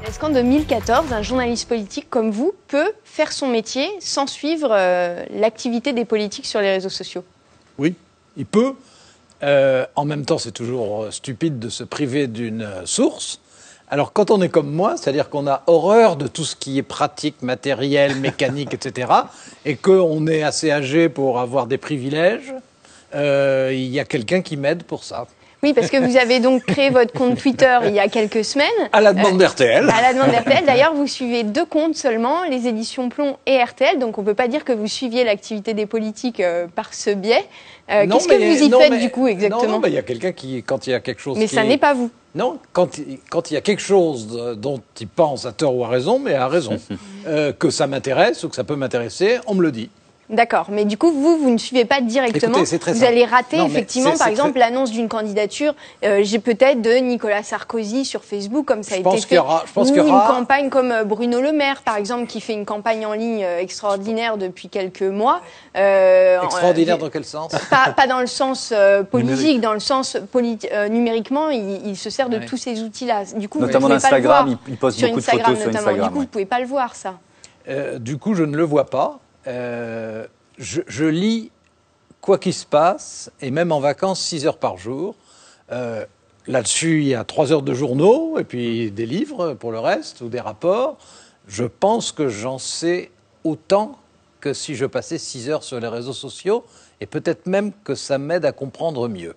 Est-ce qu'en 2014, un journaliste politique comme vous peut faire son métier sans suivre l'activité des politiques sur les réseaux sociaux? Oui, il peut. En même temps, c'est toujours stupide de se priver d'une source. Alors, quand on est comme moi, c'est-à-dire qu'on a horreur de tout ce qui est pratique, matériel, mécanique, etc., et qu'on est assez âgé pour avoir des privilèges, il y a quelqu'un qui m'aide pour ça. Oui, parce que vous avez donc créé votre compte Twitter il y a quelques semaines. À la demande d'RTL. À la demande d'RTL. D'ailleurs, vous suivez 2 comptes seulement, les éditions Plomb et RTL. Donc, on ne peut pas dire que vous suiviez l'activité des politiques par ce biais. Qu'est-ce que vous y faites, du coup, exactement? Non, il y a quelqu'un qui, quand il y a quelque chose Mais ça n'est pas vous. Non, quand il y a quelque chose dont il pense à tort ou à raison, mais à raison, que ça m'intéresse ou que ça peut m'intéresser, on me le dit. D'accord, mais du coup, vous ne suivez pas directement. Écoutez, c'est très vous simple. allez rater, Non, effectivement, par exemple, l'annonce d'une candidature, j'ai peut-être de Nicolas Sarkozy sur Facebook, comme ça a été fait, ou une campagne comme Bruno Le Maire, par exemple, qui fait une campagne en ligne extraordinaire depuis quelques mois. Extraordinaire dans quel sens? Pas dans le sens politique, dans le sens numériquement, il se sert de tous ces outils-là. Du coup, notamment vous pouvez Instagram, pas le voir, il poste sur beaucoup de Instagram, photos sur notamment. Instagram. Du coup, vous pouvez pas le voir, ça. Du coup, je ne le vois pas. Je lis quoi qu'il se passe, et même en vacances, 6 heures par jour. Là-dessus, il y a 3 heures de journaux, et puis des livres pour le reste, ou des rapports. Je pense que j'en sais autant que si je passais 6 heures sur les réseaux sociaux, et peut-être même que ça m'aide à comprendre mieux.